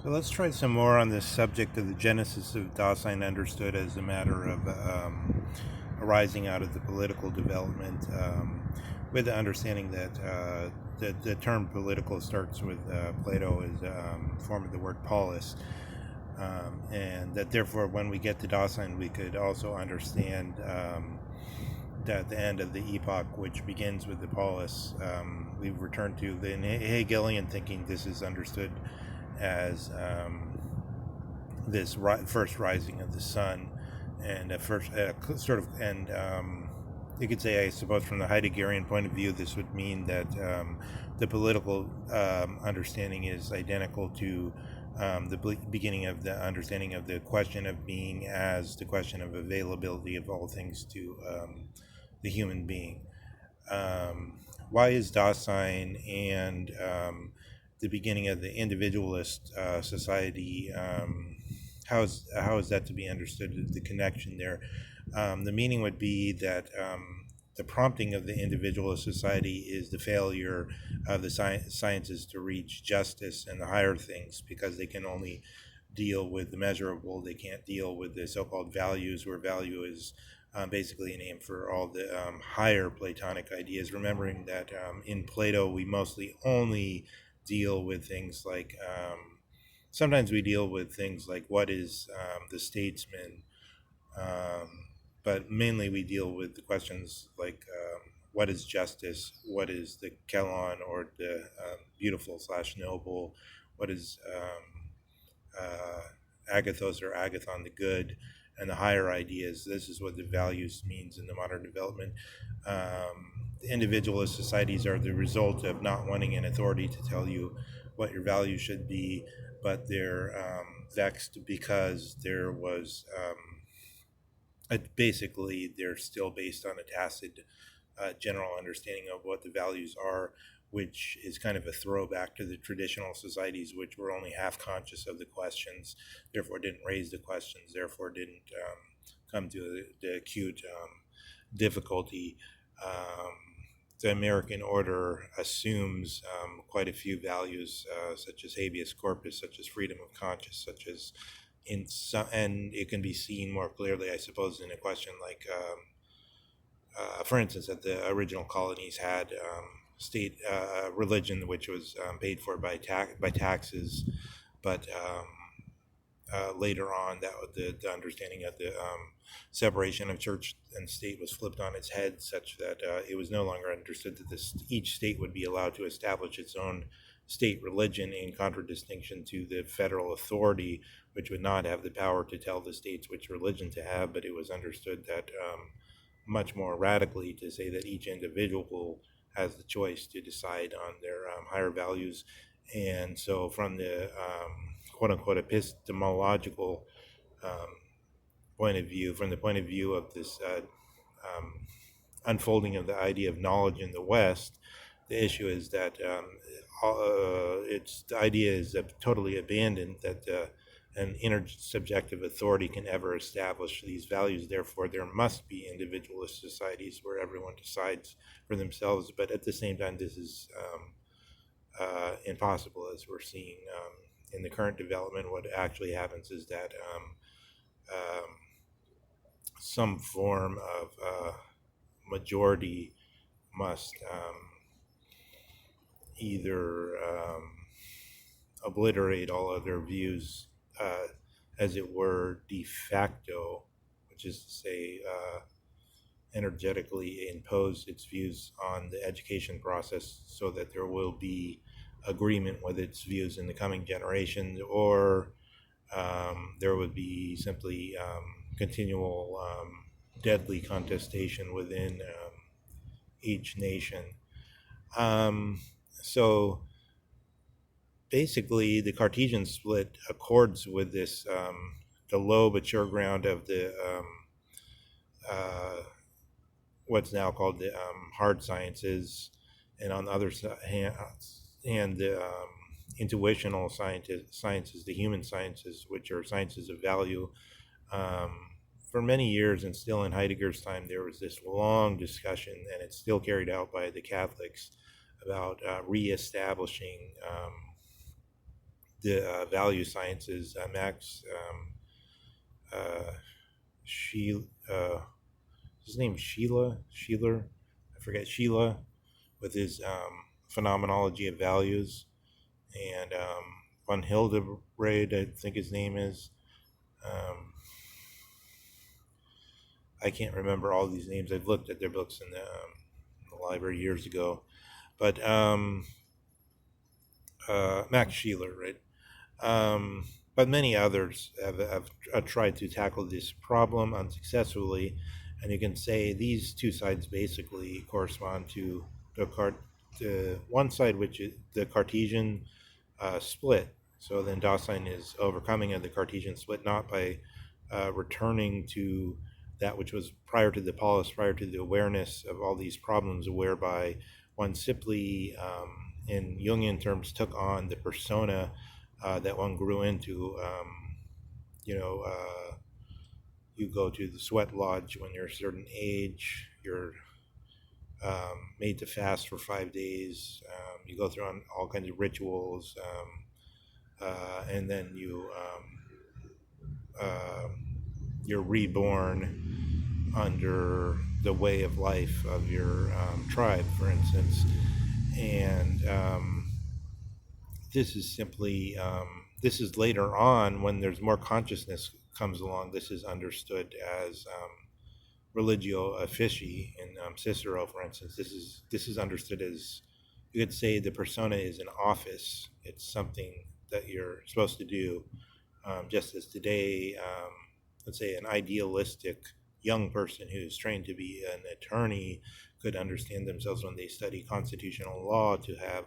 So let's try some more on this subject of the genesis of Dasein understood as a matter of arising out of the political development, with the understanding that the term political starts with Plato as form of the word polis, and that therefore when we get to Dasein we could also understand that the end of the epoch, which begins with the polis, we've returned to the Hegelian thinking. This is understood as this first rising of the sun, and a first sort of, and you could say, I suppose, from the Heideggerian point of view, this would mean that the political understanding is identical to the beginning of the understanding of the question of being as the question of availability of all things to the human being. Why is Dasein and the beginning of the individualist society? How is that to be understood? The connection there. The meaning would be that the prompting of the individualist society is the failure of the sciences to reach justice and the higher things, because they can only deal with the measurable. They can't deal with the so-called values, where value is basically a name for all the higher Platonic ideas, remembering that in Plato we mostly only deal with things like, sometimes we deal with things like what is the statesman, um, but mainly we deal with the questions like what is justice, what is the kelon, or the beautiful slash noble, what is agathos or agathon, the good, and the higher ideas. This is what the values means in the modern development. The individualist societies are the result of not wanting an authority to tell you what your values should be, but they're vexed because there was basically they're still based on a tacit general understanding of what the values are, which is kind of a throwback to the traditional societies, which were only half conscious of the questions, therefore didn't raise the questions, therefore didn't come to the acute difficulty. Um, the American order assumes quite a few values, such as habeas corpus, such as freedom of conscience, such as in some, and it can be seen more clearly, I suppose, in a question like, for instance, that the original colonies had state religion, which was paid for by taxes, but later on, that the understanding of the separation of church and state was flipped on its head, such that it was no longer understood that each state would be allowed to establish its own state religion, in contradistinction to the federal authority, which would not have the power to tell the states which religion to have. But it was understood that much more radically to say that each individual has the choice to decide on their higher values. And so, from the quote unquote epistemological um, point of view, from the point of view of this unfolding of the idea of knowledge in the West, the issue is that the idea is totally abandoned, that an intersubjective authority can ever establish these values. Therefore, there must be individualist societies where everyone decides for themselves. But at the same time, this is impossible, as we're seeing in the current development. What actually happens is that um, some form of majority must either obliterate all other views, as it were, de facto, which is to say, energetically impose its views on the education process, so that there will be agreement with its views in the coming generations, or there would be simply continual deadly contestation within each nation. So basically, the Cartesian split accords with this, the low but sure ground of the uh, what's now called the hard sciences, and on the other hand, and the intuitional sciences, the human sciences, which are sciences of value. Um, for many years, and still in Heidegger's time, there was this long discussion, and it's still carried out by the Catholics, about reestablishing the value sciences, Max She his name's Sheeler, I forget, Sheila, with his phenomenology of values, and von Hildebrand, I think his name is. Um, I can't remember all these names. I've looked at their books in the library years ago, but Max Sheeler, right? Um, but many others have tried to tackle this problem unsuccessfully, and you can say these two sides basically correspond to one side, which is the Cartesian split. So then Dasein is overcoming of the Cartesian split not by returning to that which was prior to the polis, prior to the awareness of all these problems, whereby one simply, in Jungian terms, took on the persona that one grew into. You know, you go to the sweat lodge when you're a certain age. You're made to fast for 5 days. You go through all kinds of rituals, and then uh, you're reborn under the way of life of your tribe, for instance. And this is simply this is later on when there's more consciousness comes along. This is understood as religio officii in Cicero, for instance. This is understood as, you could say, the persona is an office. It's something that you're supposed to do, just as today, let's say an idealistic young person who's trained to be an attorney could understand themselves when they study constitutional law to have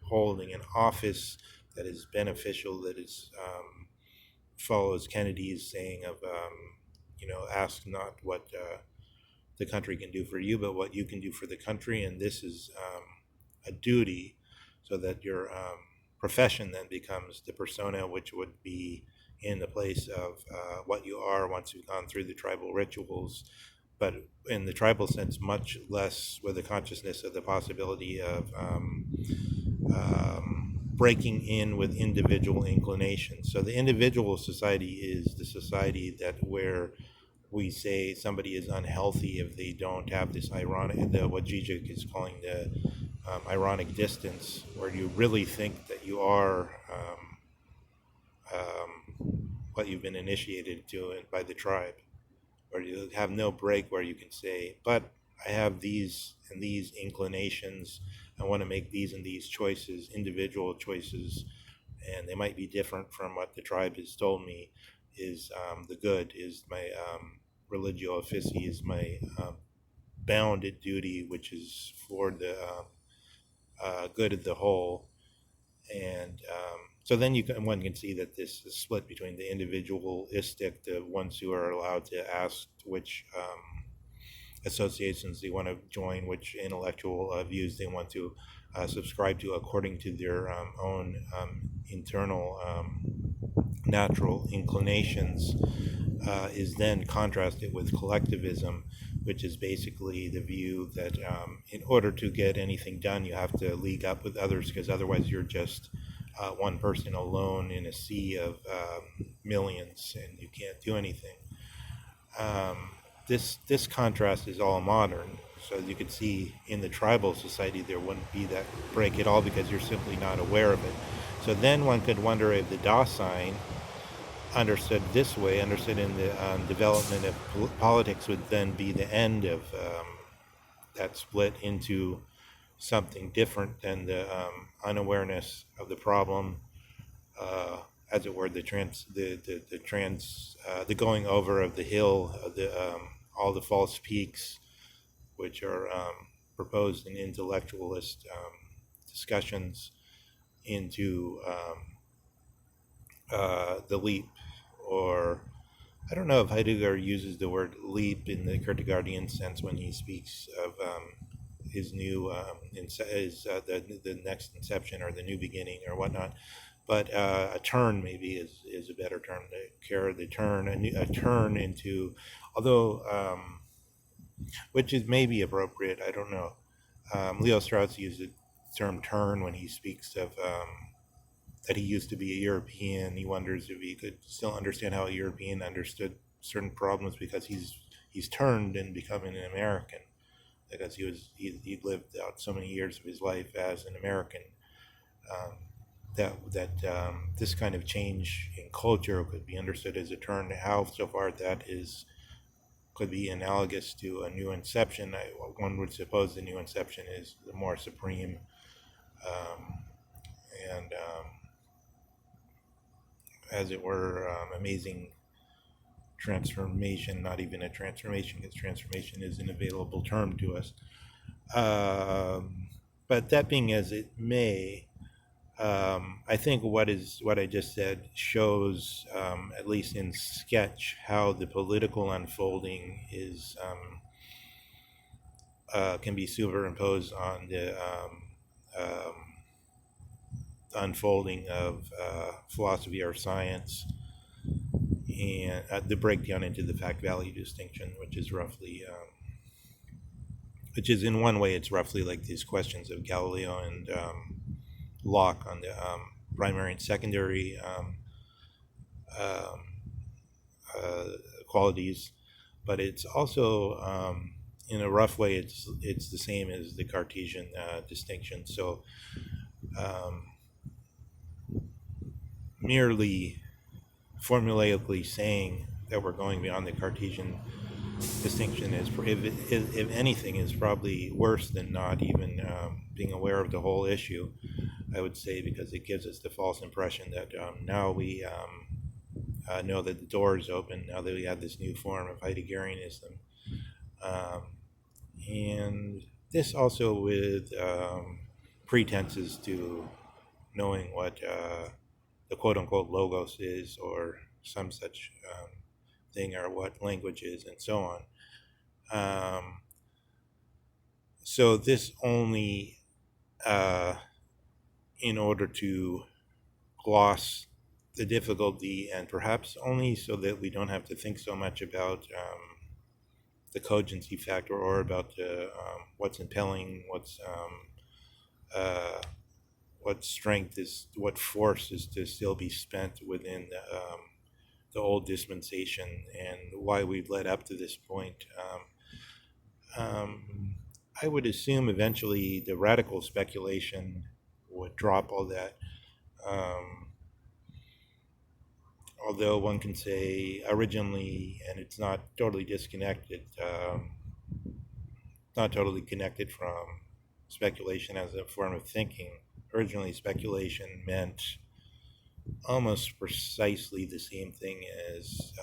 holding an office that is beneficial, that is follows Kennedy's saying of ask not what the country can do for you, but what you can do for the country. And this is a duty, so that your profession then becomes the persona, which would be in the place of what you are once you've gone through the tribal rituals. But in the tribal sense, much less with the consciousness of the possibility of breaking in with individual inclinations. So the individual society is the society that where we say somebody is unhealthy if they don't have this ironic, what Zizek is calling the ironic distance, where you really think that you are what you've been initiated to by the tribe, or you have no break where you can say, but I have these and these inclinations. I want to make these and these choices, individual choices, and they might be different from what the tribe has told me is the good, is my religio officii, is my bounded duty, which is for the good of the whole. And so then one can see that this is split between the individualistic, the ones who are allowed to ask which associations they want to join, which intellectual views they want to subscribe to according to their own internal natural inclinations, is then contrasted with collectivism, which is basically the view that in order to get anything done, you have to league up with others, because otherwise you're just one person alone in a sea of millions, and you can't do anything. This contrast is all modern. So you could see in the tribal society there wouldn't be that break at all, because you're simply not aware of it. So then one could wonder if the Dasein, understood this way, understood in the development of politics, would then be the end of that split into something different than the unawareness of the problem, as it were, the going over of the hill, of the all the false peaks, which are proposed in intellectualist discussions, into the leap. Or I don't know if Heidegger uses the word leap in the Kierkegaardian sense when he speaks of his new the next inception, or the new beginning, or whatnot. But a turn maybe is a better term. The turn, a turn into, although which is maybe appropriate. I don't know. Leo Strauss used the term turn when he speaks of that he used to be a European. He wonders if he could still understand how a European understood certain problems because he's turned and becoming an American because he lived out so many years of his life as an American. Um, this kind of change in culture could be understood as a turn. How so far that is could be analogous to a new inception. One would suppose the new inception is the more supreme um, and as it were, amazing transformation, not even a transformation, because transformation is an available term to us. But that being as it may, I think what I just said shows, at least in sketch, how the political unfolding is can be superimposed on the um, unfolding of philosophy or science, and the breakdown into the fact-value distinction, which is in one way, it's roughly like these questions of Galileo and Locke on the primary and secondary um, uh, qualities, but it's also in a rough way, it's the same as the Cartesian distinction. So um, merely formulaically saying that we're going beyond the Cartesian distinction is, if anything, is probably worse than not even being aware of the whole issue, I would say, because it gives us the false impression that now we know that the door is open, now that we have this new form of Heideggerianism. Um, and this also with pretenses to knowing what the quote-unquote logos is, or some such thing, or what language is, and so on. So this only in order to gloss the difficulty, and perhaps only so that we don't have to think so much about the cogency factor, or about the what's impelling, what strength is, what force is to still be spent within the old dispensation, and why we've led up to this point. I would assume eventually the radical speculation would drop all that. Um, Although one can say originally, and it's not totally disconnected, not totally connected from speculation as a form of thinking. Originally, speculation meant almost precisely the same thing as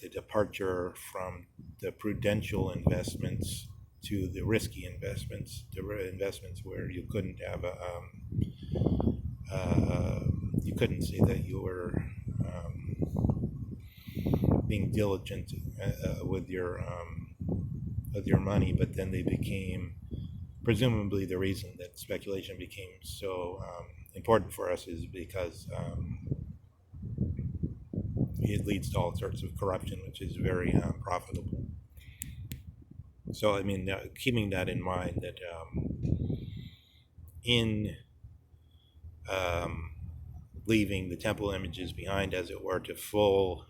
the departure from the prudential investments to the risky investments, investments where you couldn't have you couldn't say that you were being diligent with your money, but then they became, presumably the reason that speculation became so important for us is because it leads to all sorts of corruption, which is very profitable. So, I mean, keeping that in mind, that in leaving the temple images behind, as it were, to full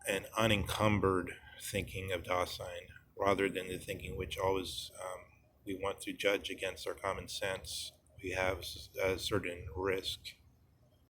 and unencumbered thinking of Dasein, rather than the thinking which always we want to judge against our common sense, we have a certain risk